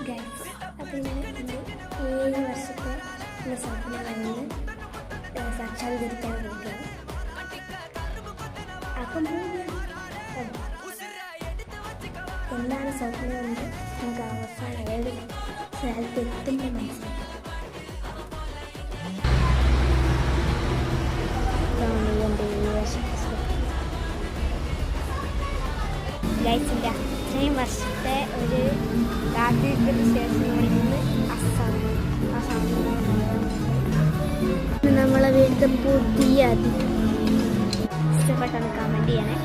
Guys അപ്പോൾ ഞാൻ 7 വർഷത്തെ എൻ്റെ സ്വപ്നം കഴിഞ്ഞ് സാക്ഷാത്കരിക്കാൻ വേണ്ടിയാണ്. അപ്പം എന്താണ് സ്വപ്നം കൊണ്ട് നമുക്ക് അവസാനം ഏത് സ്ഥലത്ത് എത്തുമ്പോൾ മനസ്സിലാക്കാം. എൻ്റെ 7 വർഷത്തെ സ്വപ്നം ഗൈസ്. എൻ്റെ അത്രയും വർഷത്തെ ഒരു കാത്തിരിപ്പിന് ശേഷം നമ്മളിന്ന് നമ്മളെ വീട്ടിൽ പുതിയ അതിഥി ഇഷ്ടപ്പെട്ടാണ് കമൻറ്റ് ചെയ്യണേ.